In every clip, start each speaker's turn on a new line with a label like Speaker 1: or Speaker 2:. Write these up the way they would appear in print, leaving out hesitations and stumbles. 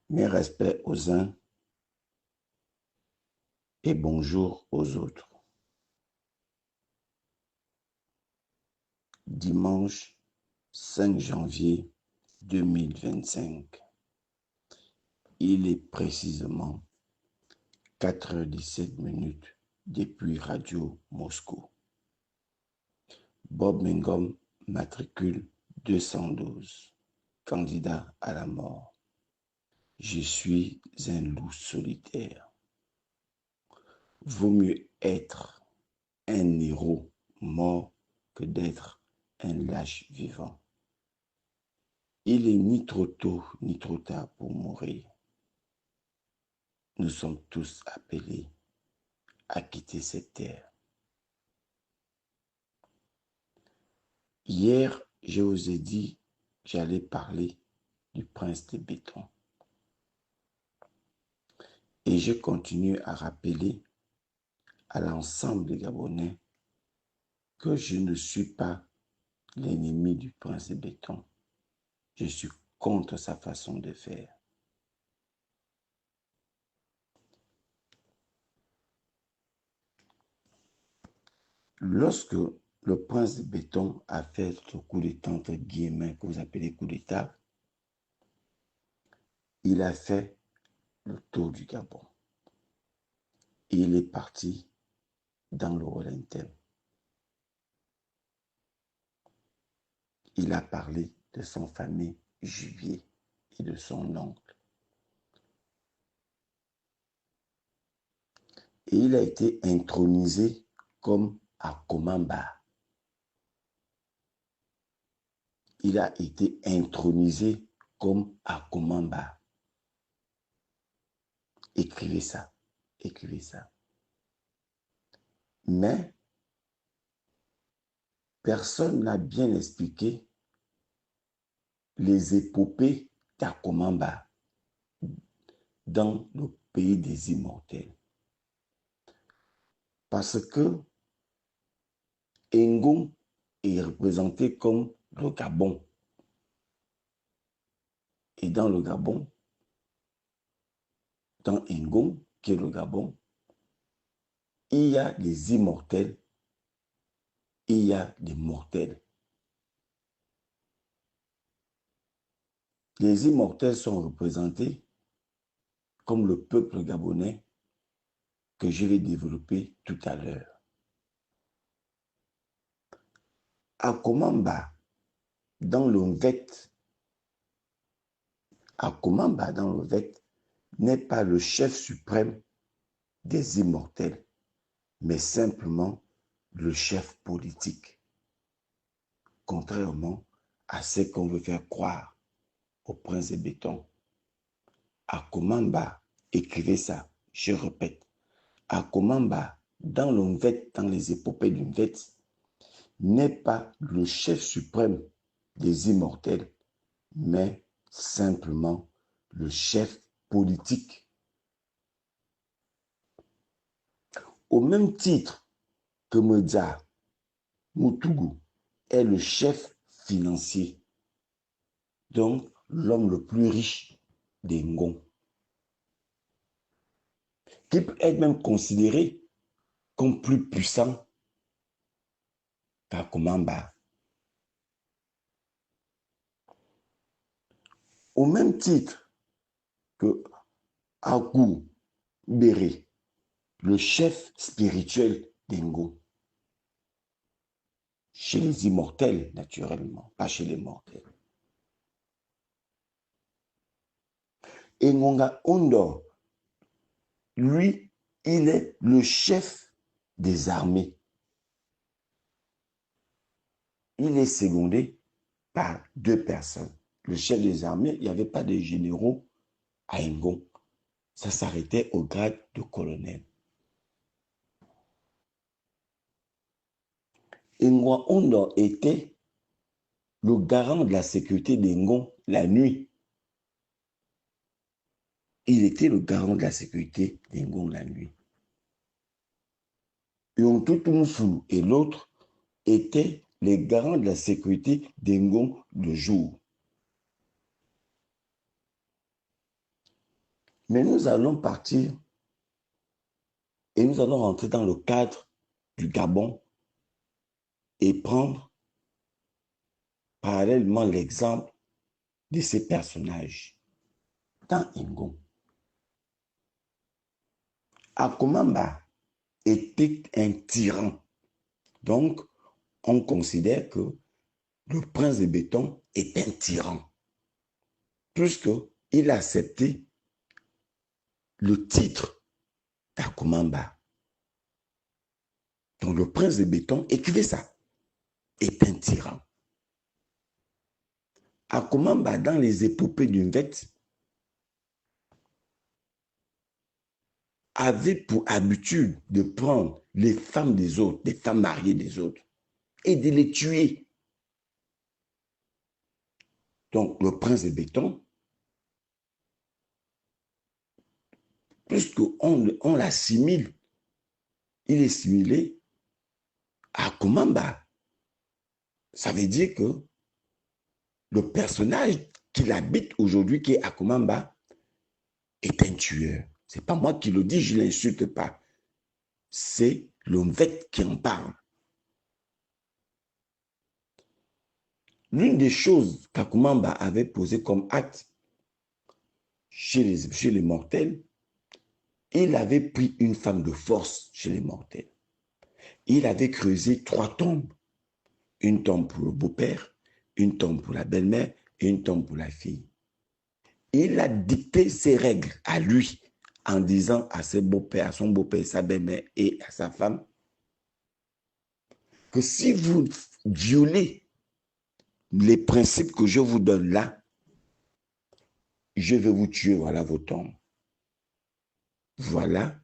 Speaker 1: Mes respects aux uns et bonjour aux autres. Dimanche 5 janvier 2025. Il est précisément 4h17 depuis Radio Moscou. Bob Mengom, matricule 212, candidat à la mort. Je suis un loup solitaire. Vaut mieux être un héros mort que d'être un lâche vivant. Il est ni trop tôt ni trop tard pour mourir. Nous sommes tous appelés à quitter cette terre. Hier, je vous ai dit que j'allais parler du prince de béton. Et je continue à rappeler à l'ensemble des Gabonais que je ne suis pas l'ennemi du prince de béton. Je suis contre sa façon de faire. Lorsque le prince de béton a fait ce coup d'État, entre guillemets, que vous appelez coup d'État, il a fait le tour du Gabon. Et il est parti dans le Lointain. Il a parlé de son famille Juvier et de son oncle. Et il a été intronisé comme Akomamba. Il a été intronisé comme Akomamba. Écrivez ça. Écrivez ça. Mais personne n'a bien expliqué les épopées d'Akomamba dans le pays des immortels. Parce que Ngom est représenté comme le Gabon. Et dans le Gabon, dans Ngom, qui est le Gabon, il y a des immortels et il y a des mortels. Les immortels sont représentés comme le peuple gabonais que je vais développer tout à l'heure. Akomamba, dans le Vect, n'est pas le chef suprême des immortels, mais simplement le chef politique. Contrairement à ce qu'on veut faire croire au prince de béton. Akomamba, écrivez ça, je répète. Akomamba, dans l'Onvet, dans les épopées du Nvet, n'est pas le chef suprême des immortels, mais simplement le chef politique. Au même titre que Medza Mutugu est le chef financier, donc l'homme le plus riche des Ngom, qui peut être même considéré comme plus puissant qu'Akomamba. Au même titre que Akou Béré, le chef spirituel des Ngom, chez les immortels, naturellement, pas chez les mortels. Et Ngonga Ondor, lui, il est le chef des armées. Il est secondé par 2 personnes. Le chef des armées, il n'y avait pas de généraux à Ngom. Ça s'arrêtait au grade de colonel. Et Ngonga Ondor était le garant de la sécurité des Ngom la nuit. Il était le garant de la sécurité des Ngom la nuit. Yontutumfulu et l'autre étaient les garants de la sécurité des Ngom le jour. Mais nous allons partir et nous allons rentrer dans le cadre du Gabon et prendre parallèlement l'exemple de ces personnages. Dans Ngon, Akomamba était un tyran. Donc, on considère que le prince de béton est un tyran, puisqu'il a accepté le titre d'Akomamba. Donc, le prince de béton, écrivez ça, est un tyran. Akomamba, dans les épopées d'une vête, avait pour habitude de prendre les femmes des autres, les femmes mariées des autres, et de les tuer. Donc, le prince de béton, puisqu'on l'assimile, il est similé à Akomamba. Ça veut dire que le personnage qu'il habite aujourd'hui, qui est Akomamba, est un tueur. Ce n'est pas moi qui le dis, je ne l'insulte pas. C'est l'Omvet qui en parle. L'une des choses qu'Akomamba avait posées comme acte chez les mortels, il avait pris une femme de force chez les mortels. Il avait creusé 3 tombes. Une tombe pour le beau-père, une tombe pour la belle-mère et une tombe pour la fille. Il a dicté ses règles à lui en disant à son beau-père, sa belle-mère et à sa femme que si vous violez les principes que je vous donne là, je vais vous tuer, voilà vos tombes. Voilà,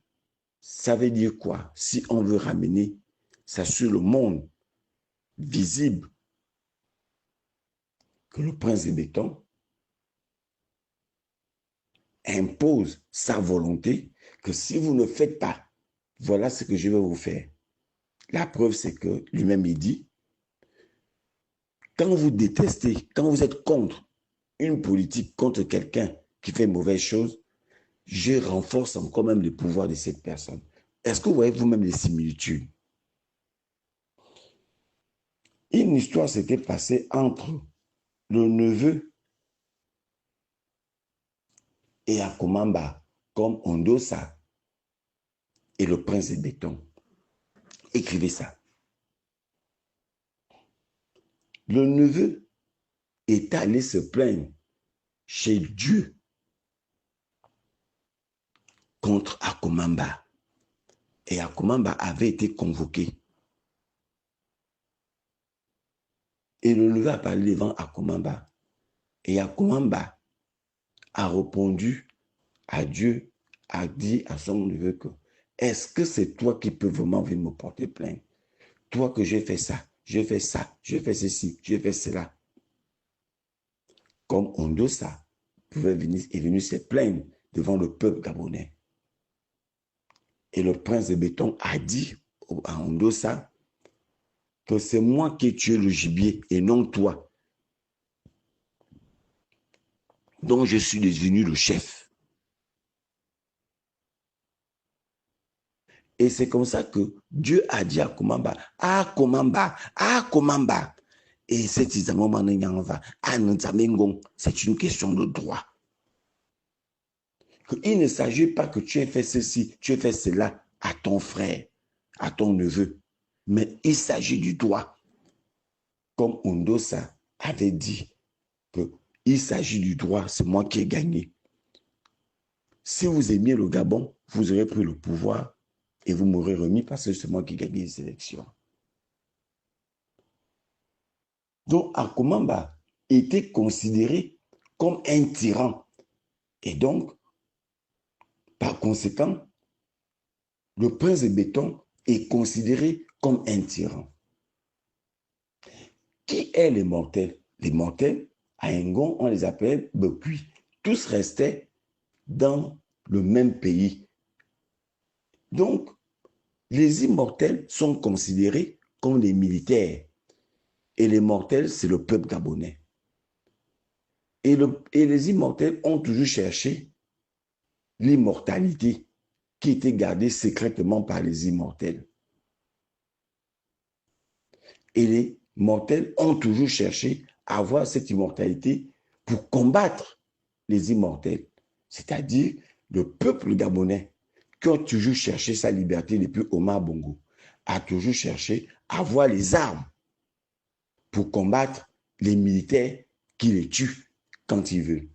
Speaker 1: ça veut dire quoi? Si on veut ramener ça sur le monde visible, que le prince de béton impose sa volonté, que si vous ne faites pas, voilà ce que je vais vous faire. La preuve, c'est que lui-même, il dit, quand vous détestez, quand vous êtes contre une politique, contre quelqu'un qui fait mauvaise chose, je renforce encore même le pouvoir de cette personne. Est-ce que vous voyez vous-même les similitudes? Une histoire s'était passée entre le neveu et Akomamba, comme Ondosa et le prince de béton. Écrivez ça. Le neveu est allé se plaindre chez Dieu contre Akomamba. Et Akomamba avait été convoqué. Et le neveu a parlé devant Akomamba. Et Akomamba a répondu à Dieu, a dit à son neveu que est-ce que c'est toi qui peux vraiment venir me porter plainte? Toi que j'ai fait ça, j'ai fait ça, j'ai fait ceci, j'ai fait cela. Comme Ondosa est venu se plaindre devant le peuple gabonais. Et le prince de béton a dit à Ondosa que c'est moi qui ai tué le gibier et non toi. Donc je suis devenu le chef. Et c'est comme ça que Dieu a dit à Komamba, ah Komamba, ah Komamba. Et c'est une question de droit. Il ne s'agit pas que tu aies fait ceci, tu aies fait cela à ton frère, à ton neveu. Mais il s'agit du droit. Comme Ondosa avait dit qu'il s'agit du droit, c'est moi qui ai gagné. Si vous aimiez le Gabon, vous aurez pris le pouvoir et vous m'aurez remis parce que c'est moi qui ai gagné les élections. Donc, Akomamba était considéré comme un tyran. Et donc, par conséquent, le prince de béton est considéré comme un tyran. Qui est les mortels? Les mortels, à Ngon, on les appelle Bekui. Tous restaient dans le même pays. Donc, les immortels sont considérés comme les militaires. Et les mortels, c'est le peuple gabonais. Et les immortels ont toujours cherché l'immortalité qui était gardée secrètement par les immortels. Et les mortels ont toujours cherché à avoir cette immortalité pour combattre les immortels. C'est-à-dire le peuple gabonais qui a toujours cherché sa liberté depuis Omar Bongo, a toujours cherché à avoir les armes pour combattre les militaires qui les tuent quand ils veulent.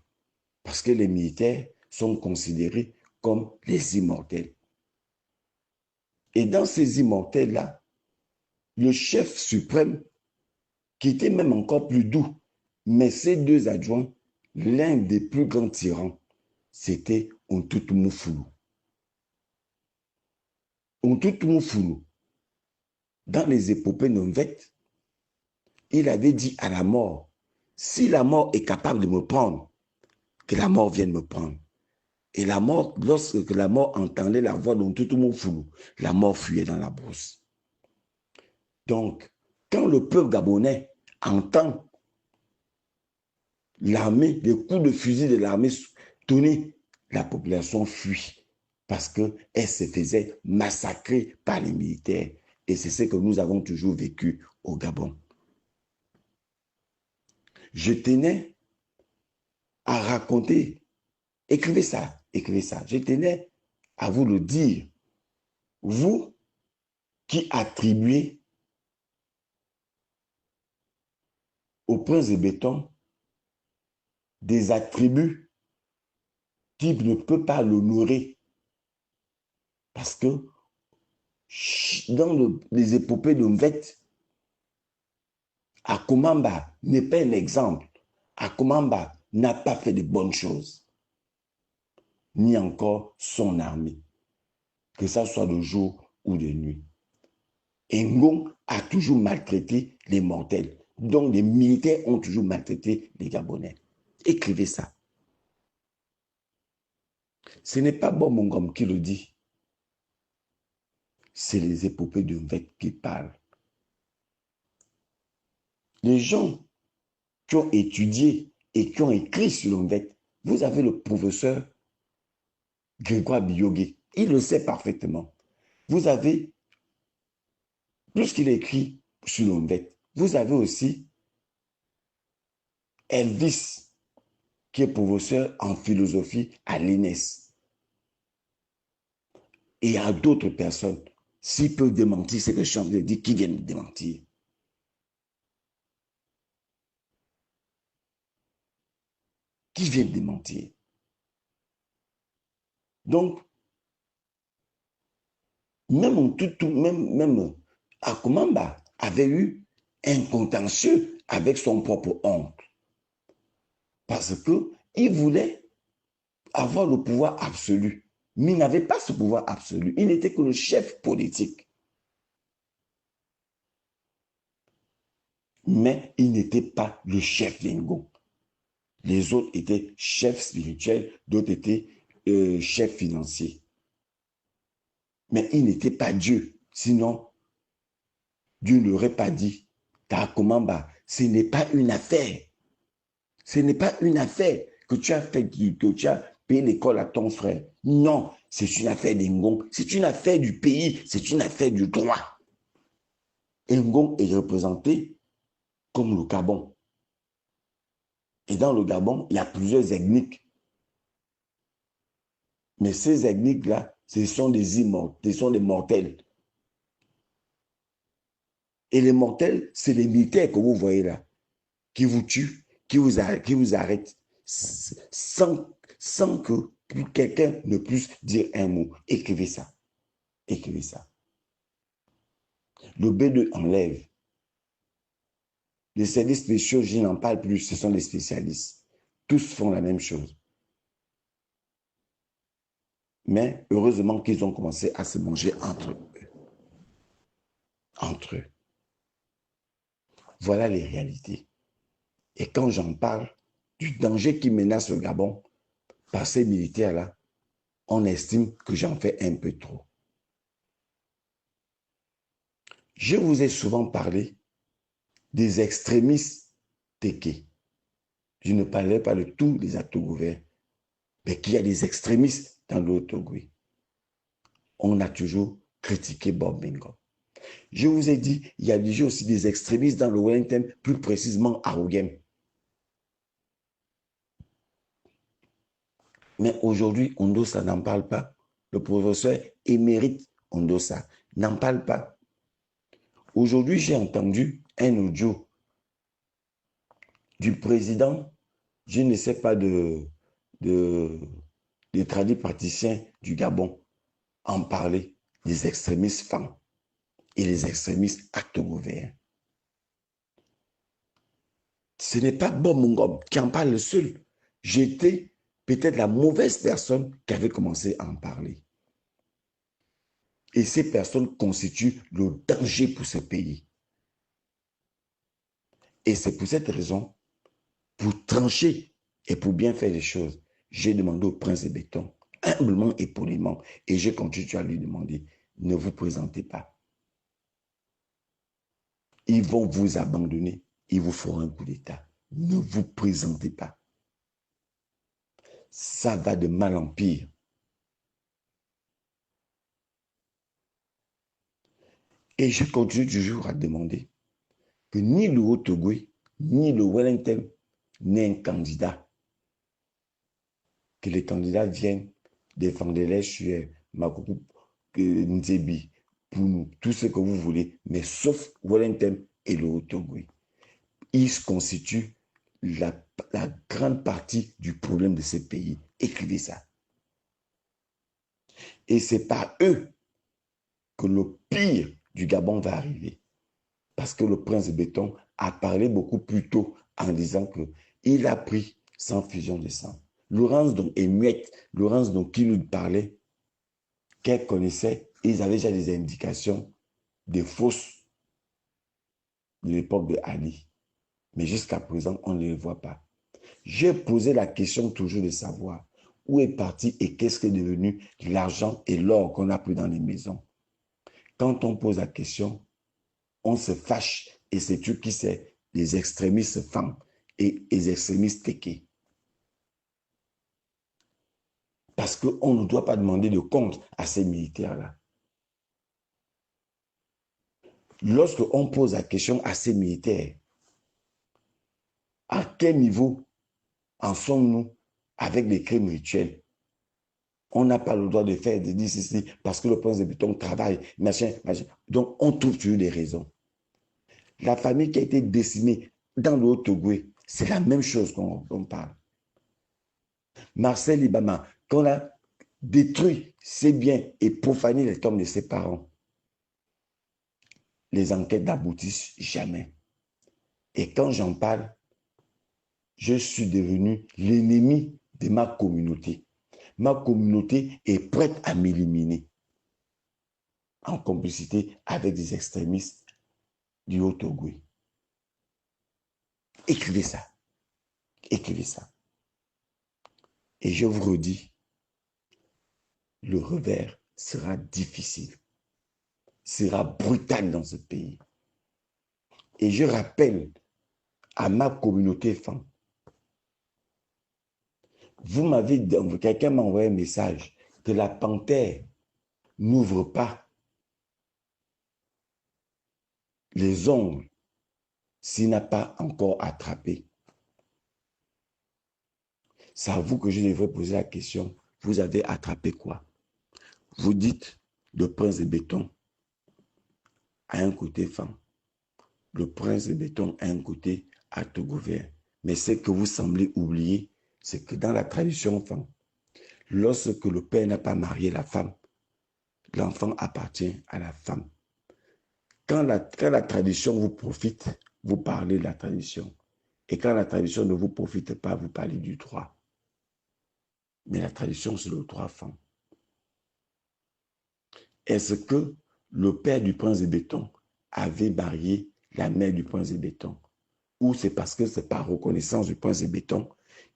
Speaker 1: Parce que les militaires sont considérés comme les immortels. Et dans ces immortels-là, le chef suprême, qui était même encore plus doux, mais ces deux adjoints, l'un des plus grands tyrans, c'était Ontutu Mufulu. Ontutu Mufulu, dans les épopées nomvètes, il avait dit à la mort, si la mort est capable de me prendre, que la mort vienne me prendre. Et la mort, lorsque la mort entendait la voix d'Ontutu Mufulu, la mort fuyait dans la brousse. Donc, quand le peuple gabonais entend l'armée, les coups de fusil de l'armée tonner, la population fuit parce qu'elle se faisait massacrer par les militaires. Et c'est ce que nous avons toujours vécu au Gabon. Je tenais à raconter, écrivez ça, je tenais à vous le dire, vous qui attribuez au prince de béton des attributs qui ne peut pas l'honorer. Parce que dans les épopées de Mvette, Akomamba n'est pas un exemple. Akomamba n'a pas fait de bonnes choses, ni encore son armée, que ça soit de jour ou de nuit. Ngom a toujours maltraité les mortels, donc les militaires ont toujours maltraité les Gabonais. Écrivez ça. Ce n'est pas Bob Ngom qui le dit. C'est les épopées de Mvette qui parlent. Les gens qui ont étudié et qui ont écrit sur l'Mvette, vous avez le professeur Grégoire Biyogué, il le sait parfaitement. Vous avez, puisqu'il a écrit sur l'Mvette, vous avez aussi Elvis, qui est professeur en philosophie à l'INES. Et il y a d'autres personnes. S'ils peuvent démentir ce que je suis en train de dire, qui viennent démentir? Qui viennent démentir? Donc, même Akomamba avait eu un contentieux avec son propre oncle. Parce qu'il voulait avoir le pouvoir absolu. Mais il n'avait pas ce pouvoir absolu. Il n'était que le chef politique. Mais il n'était pas le chef Ngom. Les autres étaient chefs spirituels, d'autres étaient chefs financiers. Mais il n'était pas Dieu. Sinon, Dieu n'aurait pas dit, Akomamba, ce n'est pas une affaire. Ce n'est pas une affaire que tu as fait, que tu as payé l'école à ton frère. Non, c'est une affaire d'Ngom. C'est une affaire du pays. C'est une affaire du droit. Ngom est représenté comme le Gabon. Et dans le Gabon, il y a plusieurs ethniques. Mais ces ethniques-là, ce sont des immortels, ce sont des mortels. Et les mortels, c'est les militaires que vous voyez là, qui vous tuent, qui vous arrêtent, sans que quelqu'un ne puisse dire un mot. Écrivez ça. Écrivez ça. Le B2 enlève. Les services spéciaux, je n'en parle plus, ce sont des spécialistes. Tous font la même chose. Mais heureusement qu'ils ont commencé à se manger entre eux. Entre eux. Voilà les réalités. Et quand j'en parle du danger qui menace le Gabon par ces militaires-là, on estime que j'en fais un peu trop. Je vous ai souvent parlé des extrémistes téqués. Je ne parlais pas de tous les actes ouverts, mais qu'il y a des extrémistes dans le Haut-Ogooué, on a toujours critiqué Bob Mingo. Je vous ai dit, il y a déjà aussi des extrémistes dans le Wellington, plus précisément à Rouguem. Mais aujourd'hui, Ondossa n'en parle pas. Le professeur émérite Ondossa n'en parle pas. Aujourd'hui, j'ai entendu un audio du président, je ne sais pas, des tradipraticiens du Gabon en parler, des extrémistes femmes et les extrémistes actes gouverts. Ce n'est pas Bob Mungom qui en parle seul. J'étais peut-être la mauvaise personne qui avait commencé à en parler. Et ces personnes constituent le danger pour ce pays. Et c'est pour cette raison, pour trancher et pour bien faire les choses, j'ai demandé au prince de Béton, humblement et poliment, et je continue à lui demander, ne vous présentez pas. Ils vont vous abandonner, ils vous feront un coup d'État. Ne vous présentez pas. Ça va de mal en pire. Et je continue toujours à demander que ni le Haut-Ogooué, ni le Wellington n'aient un candidat. Que les candidats viennent défendre les sur Makoupou, Nzebi, pour nous, tout ce que vous voulez, mais sauf Wellington et le Haut-Ogooué. Ils constituent la grande partie du problème de ce pays. Écrivez ça. Et c'est par eux que le pire du Gabon va arriver. Parce que le prince de Béton a parlé beaucoup plus tôt en disant qu'il a pris sans fusion de sang. Laurence donc est muette. Laurence donc qui nous parlait, qu'elle connaissait, ils avaient déjà des indications des fausses de l'époque de Ali. Mais jusqu'à présent, on ne les voit pas. J'ai posé la question toujours de savoir où est parti et qu'est-ce qui est devenu l'argent et l'or qu'on a pris dans les maisons. Quand on pose la question, on se fâche et c'est tout qui c'est les extrémistes femmes et les extrémistes téqués. Parce qu'on ne doit pas demander de compte à ces militaires-là. Lorsque on pose la question à ces militaires, à quel niveau en sommes-nous avec les crimes rituels? On n'a pas le droit de faire, de dire ceci, parce que le prince de Béton travaille, machin, machin. Donc, on trouve toujours des raisons. La famille qui a été décimée dans le Haut-Ogooué, c'est la même chose qu'on parle. Marcel Ibama, qu'on a détruit ses biens et profané les tombes de ses parents, les enquêtes n'aboutissent jamais. Et quand j'en parle, je suis devenu l'ennemi de ma communauté. Ma communauté est prête à m'éliminer en complicité avec des extrémistes du Haut-Ogooué. Écrivez ça. Écrivez ça. Et je vous redis, le revers sera difficile, sera brutal dans ce pays. Et je rappelle à ma communauté femme, quelqu'un m'a envoyé un message que la panthère n'ouvre pas les ongles s'il n'a pas encore attrapé. C'est à vous que je devrais poser la question. Vous avez attrapé quoi? Vous dites le prince de Béton a un côté femme. Le prince de Béton a un côté acte gouverne. Mais ce que vous semblez oublier, c'est que dans la tradition femme, lorsque le père n'a pas marié la femme, l'enfant appartient à la femme. Quand la tradition vous profite, vous parlez de la tradition. Et quand la tradition ne vous profite pas, vous parlez du droit. Mais la tradition, c'est le droit femme. Est-ce que le père du prince de Béton avait marié la mère du prince de Béton? Ou c'est parce que c'est par reconnaissance du prince de Béton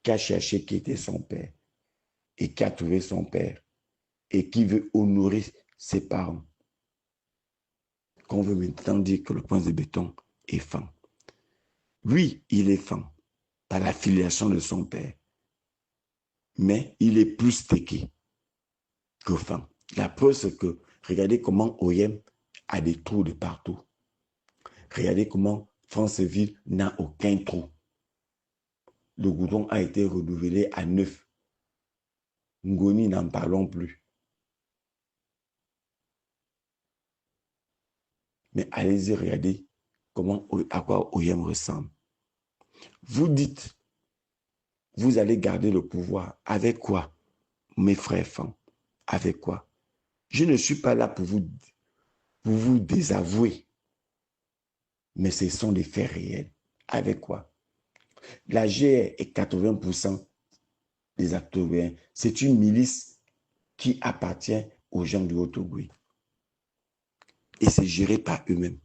Speaker 1: qui a cherché qui était son père et qui a trouvé son père et qui veut honorer ses parents? Qu'on veut maintenant dire que le prince de Béton est femme. Oui, il est femme par la filiation de son père, mais il est plus téqué. Enfin, la preuve, c'est que regardez comment OIM a des trous de partout. Regardez comment Franceville n'a aucun trou. Le goudron a été renouvelé à 9. Ngoni, n'en parlons plus. Mais allez-y, regardez à quoi OIM ressemble. Vous dites, vous allez garder le pouvoir. Avec quoi, mes frères femmes? Avec quoi? Je ne suis pas là pour vous désavouer. Mais ce sont des faits réels. Avec quoi? La GR est 80% des acteurs. C'est une milice qui appartient aux gens du Haut-Ogooué. Et c'est géré par eux-mêmes.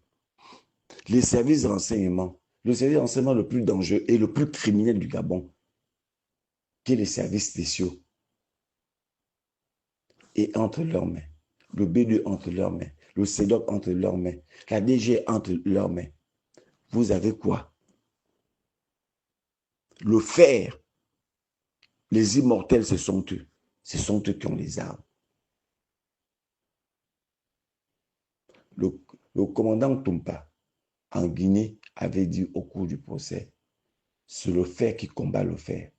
Speaker 1: Les services de renseignement, le service de renseignement le plus dangereux et le plus criminel du Gabon, qui est les services spéciaux, est entre leurs mains. Le B2 entre leurs mains. Le CEDOC entre leurs mains. La DG entre leurs mains. Vous avez quoi? Le fer. Les immortels, ce sont eux. Ce sont eux qui ont les armes. Le commandant Toumpa, en Guinée, avait dit au cours du procès, c'est le fer qui combat le fer.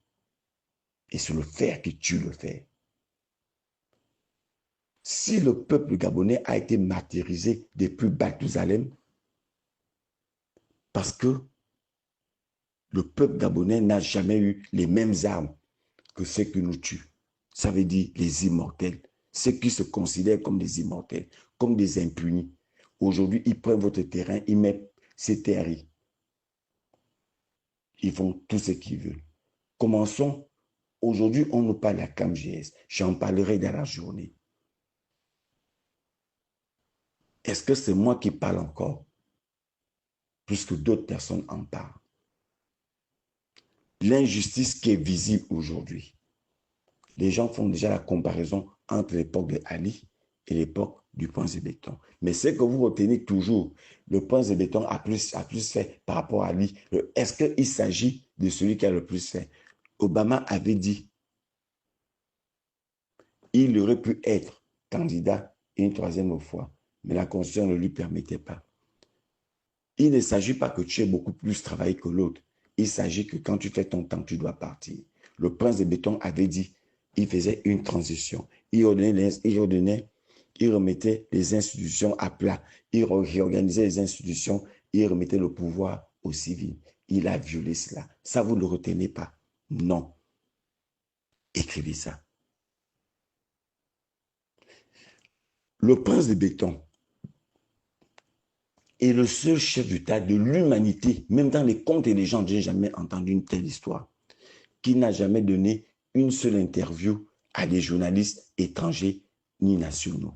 Speaker 1: Et c'est le fer qui tue le fer. Si le peuple gabonais a été martyrisé depuis Mathusalem, parce que le peuple gabonais n'a jamais eu les mêmes armes que ceux qui nous tuent. Ça veut dire les immortels. Ceux qui se considèrent comme des immortels, comme des impunis. Aujourd'hui, ils prennent votre terrain, ils mettent ces terres. Ils font tout ce qu'ils veulent. Commençons. Aujourd'hui, on nous parle de la CAMGS. J'en parlerai dans la journée. Est-ce que c'est moi qui parle encore? Puisque d'autres personnes en parlent. L'injustice qui est visible aujourd'hui. Les gens font déjà la comparaison entre l'époque de Ali et l'époque du prince de béton. Mais ce que vous retenez toujours, le prince de béton a plus fait par rapport à Ali. Est-ce qu'il s'agit de celui qui a le plus fait? Obama avait dit il aurait pu être candidat une troisième fois, mais la Constitution ne lui permettait pas. Il ne s'agit pas que tu aies beaucoup plus travaillé que l'autre. Il s'agit que quand tu fais ton temps, tu dois partir. Le prince de béton avait dit il faisait une transition. Il remettait les institutions à plat. Il réorganisait les institutions. Il remettait le pouvoir aux civils. Il a violé cela. Ça, vous ne le retenez pas? Non. Écrivez ça. Le prince de béton est le seul chef d'État de l'humanité, même dans les contes et légendes, je n'ai jamais entendu une telle histoire, qui n'a jamais donné une seule interview à des journalistes étrangers ni nationaux.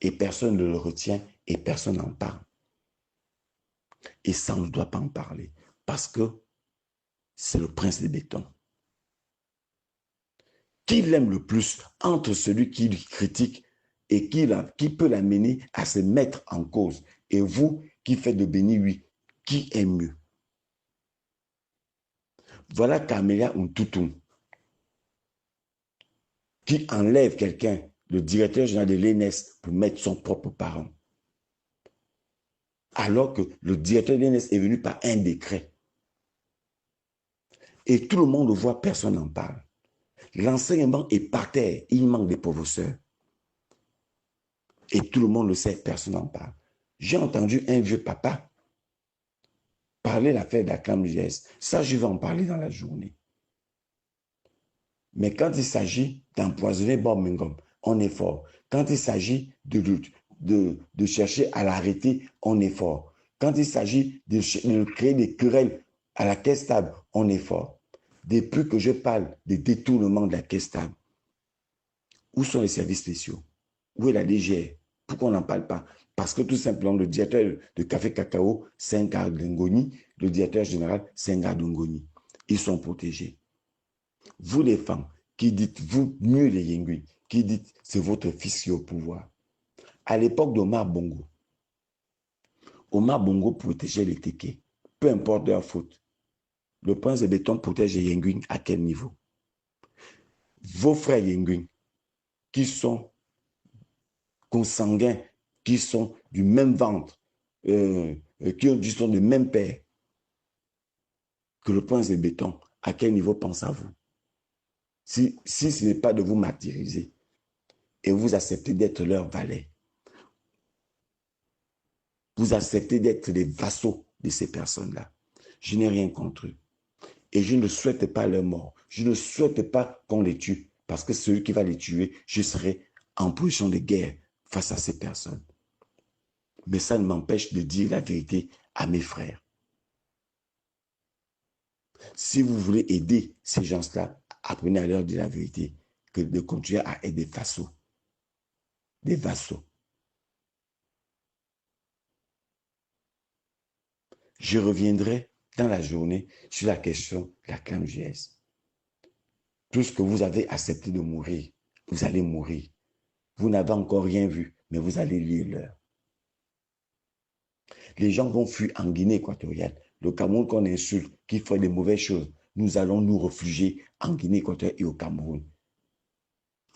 Speaker 1: Et personne ne le retient et personne n'en parle. Et ça, on ne doit pas en parler parce que c'est le prince de béton. Qui l'aime le plus entre celui qui lui critique et qui peut l'amener à se mettre en cause? Et vous qui faites de béni, oui, qui est mieux? Voilà Camélia Ntutum qui enlève quelqu'un, le directeur général de l'ENS, pour mettre son propre parent. Alors que le directeur de l'ENS est venu par un décret. Et tout le monde le voit, personne n'en parle. L'enseignement est par terre, il manque des professeurs. Et tout le monde le sait, personne n'en parle. J'ai entendu un vieux papa parler de l'affaire de la CAMGS. Ça, je vais en parler dans la journée. Mais quand il s'agit d'empoisonner Bob Mingom, on est fort. Quand il s'agit de chercher à l'arrêter, on est fort. Quand il s'agit de créer des querelles à la caisse stable, on est fort. Depuis que je parle des détournements de la caisse stable, où sont les services spéciaux? Où est la DGR? Pourquoi on n'en parle pas? Parce que tout simplement, le directeur de Café Cacao, c'est un gars de Ngoni. Le directeur général, c'est un gars de Ngoni. Ils sont protégés. Vous les femmes qui dites, vous mieux les Yengui, qui dites, c'est votre fils qui est au pouvoir. À l'époque d'Omar Bongo protégeait les Tékés, peu importe leur faute. Le prince de béton protège les Yengui à quel niveau? Vos frères Yengui, qui sont consanguins, qui sont du même ventre, qui sont du même père, que le prince de béton, à quel niveau pensez-vous? Si ce n'est pas de vous martyriser et vous acceptez d'être leur valet, vous acceptez d'être les vassaux de ces personnes-là. Je n'ai rien contre eux. Et je ne souhaite pas leur mort. Je ne souhaite pas qu'on les tue. Parce que celui qui va les tuer, je serai en position de guerre face à ces personnes. Mais ça ne m'empêche de dire la vérité à mes frères. Si vous voulez aider ces gens-là, apprenez à leur dire la vérité, que de continuer à être des vassaux. Des vassaux. Je reviendrai dans la journée sur la question de la ClamJS. Puisque vous avez accepté de mourir, vous allez mourir. Vous n'avez encore rien vu, mais vous allez lire l'heure. Les gens vont fuir en Guinée équatoriale. Le Cameroun qu'on insulte, qui fait des mauvaises choses, nous allons nous réfugier en Guinée équatoriale et au Cameroun.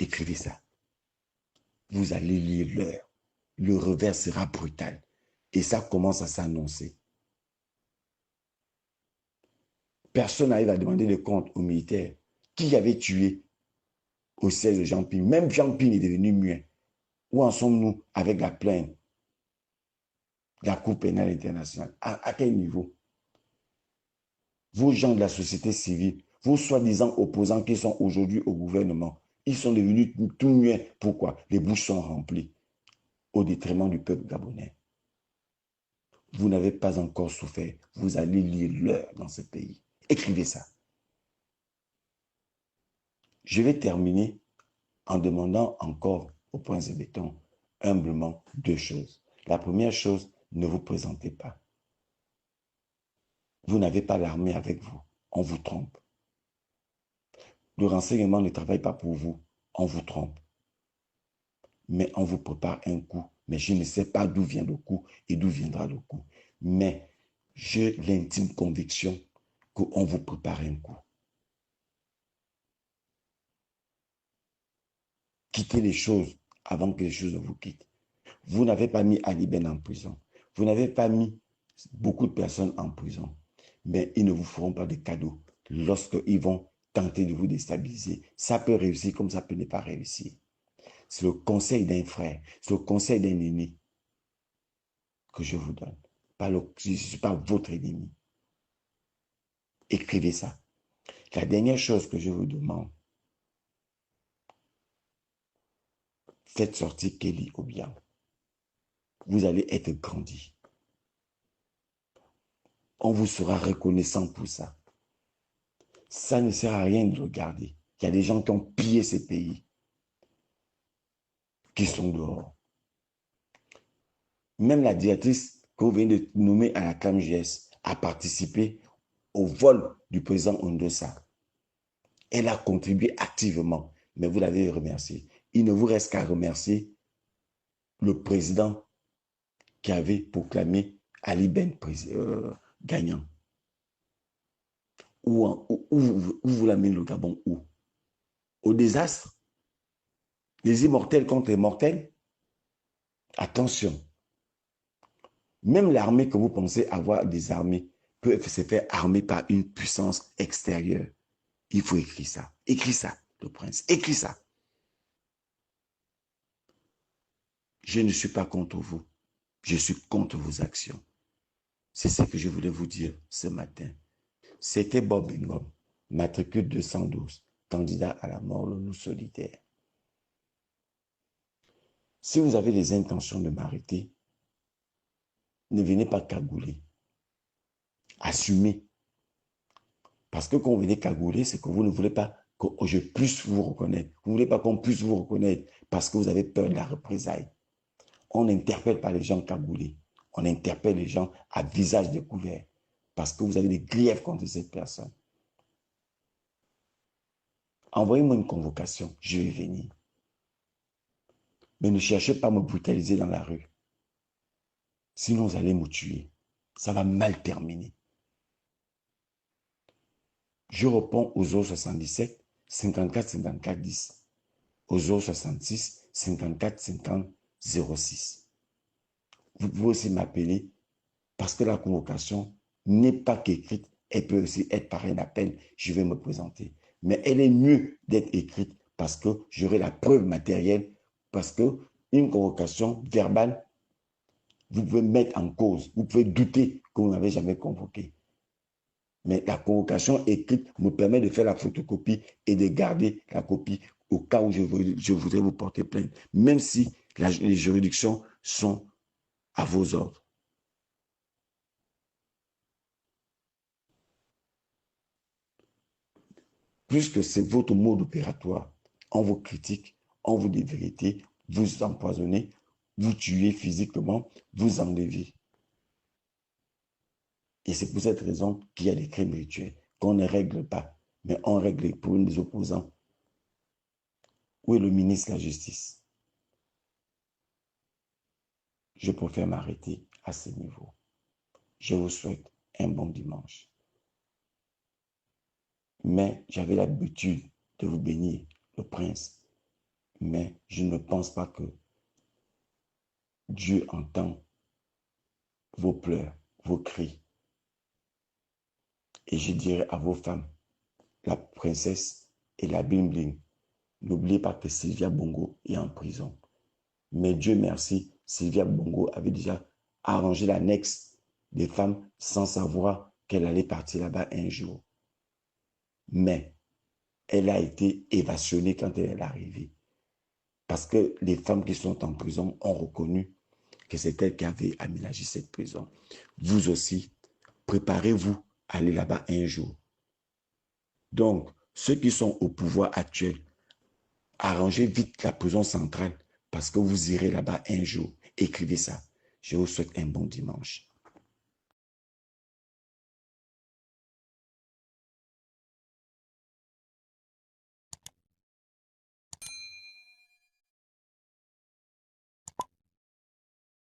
Speaker 1: Écrivez ça. Vous allez lire l'heure. Le revers sera brutal. Et ça commence à s'annoncer. Personne n'arrive à demander des comptes aux militaires. Qui avait tué au siège de Jean Ping? Même Jean Ping est devenu muet. Où en sommes-nous avec la plainte de la Cour pénale internationale? À quel niveau? Vos gens de la société civile, vos soi-disant opposants qui sont aujourd'hui au gouvernement, ils sont devenus tout muets. Pourquoi? Les bouches sont remplies au détriment du peuple gabonais. Vous n'avez pas encore souffert. Vous allez lire l'heure dans ce pays. Écrivez ça. Je vais terminer en demandant encore au prince de béton humblement deux choses. La première chose, ne vous présentez pas. Vous n'avez pas l'armée avec vous. On vous trompe. Le renseignement ne travaille pas pour vous. On vous trompe. Mais on vous prépare un coup. Mais je ne sais pas d'où vient le coup et d'où viendra le coup. Mais j'ai l'intime conviction qu'on vous prépare un coup. Quittez les choses avant que les choses ne vous quittent. Vous n'avez pas mis Ali Ben en prison. Vous n'avez pas mis beaucoup de personnes en prison. Mais ils ne vous feront pas de cadeaux lorsqu'ils vont tenter de vous déstabiliser. Ça peut réussir comme ça peut ne pas réussir. C'est le conseil d'un frère, c'est le conseil d'un ennemi que je vous donne. Je ne suis pas votre ennemi. Écrivez ça. La dernière chose que je vous demande, faites sortir Kelly Obiang. Vous allez être grandi. On vous sera reconnaissant pour ça. Ça ne sert à rien de regarder. Il y a des gens qui ont pillé ces pays, qui sont dehors. Même la directrice que vous venez de nommer à la ClamJS a participé au vol du président Ondosa. Elle a contribué activement, mais vous l'avez remercié. Il ne vous reste qu'à remercier le président qui avait proclamé Ali Ben gagnant. Où vous l'amenez le Gabon? Où? Au désastre? Les immortels contre les mortels? Attention. Même l'armée que vous pensez avoir des armées peut se faire armer par une puissance extérieure. Il faut écrire ça. Écris ça, le prince. Écris ça. Je ne suis pas contre vous. Je suis contre vos actions. C'est ce que je voulais vous dire ce matin. C'était Bob Ngom, matricule 212, candidat à la mort, le loup solitaire. Si vous avez des intentions de m'arrêter, ne venez pas cagouler. Assumez. Parce que quand vous venez cagouler, c'est que vous ne voulez pas que je puisse vous reconnaître. Vous ne voulez pas qu'on puisse vous reconnaître parce que vous avez peur de la représailles. On n'interpelle pas les gens cagoulés. On interpelle les gens à visage découvert parce que vous avez des griefs contre cette personne. Envoyez-moi une convocation, je vais venir. Mais ne cherchez pas à me brutaliser dans la rue. Sinon, vous allez me tuer. Ça va mal terminer. Je réponds aux autres 77, 54, 54, 10. au 066 54 50 06. Vous pouvez aussi m'appeler parce que la convocation n'est pas qu'écrite, elle peut aussi être par un appel, je vais me présenter. Mais elle est mieux d'être écrite parce que j'aurai la preuve matérielle, parce qu'une convocation verbale, vous pouvez mettre en cause, vous pouvez douter que vous n'avez jamais convoqué. Mais la convocation écrite me permet de faire la photocopie et de garder la copie au cas où je voudrais vous porter plainte, même si les juridictions sont à vos ordres. Puisque c'est votre mode opératoire, on vous critique, on vous dit vérité, vous empoisonnez, vous tuez physiquement, vous enlevez. Et c'est pour cette raison qu'il y a des crimes rituels qu'on ne règle pas, mais on règle pour une des opposants. Où est le ministre de la Justice? Je préfère m'arrêter à ce niveau. Je vous souhaite un bon dimanche. Mais j'avais l'habitude de vous bénir, le prince. Mais je ne pense pas que Dieu entend vos pleurs, vos cris. Et je dirais à vos femmes, la princesse et la bling-bling, n'oubliez pas que Sylvia Bongo est en prison. Mais Dieu merci, Sylvia Bongo avait déjà arrangé l'annexe des femmes sans savoir qu'elle allait partir là-bas un jour. Mais elle a été évasionnée quand elle est arrivée. Parce que les femmes qui sont en prison ont reconnu que c'est elle qui avait aménagé cette prison. Vous aussi, préparez-vous à aller là-bas un jour. Donc, ceux qui sont au pouvoir actuel, arrangez vite la prison centrale parce que vous irez là-bas un jour. Écrivez ça. Je vous souhaite un bon dimanche.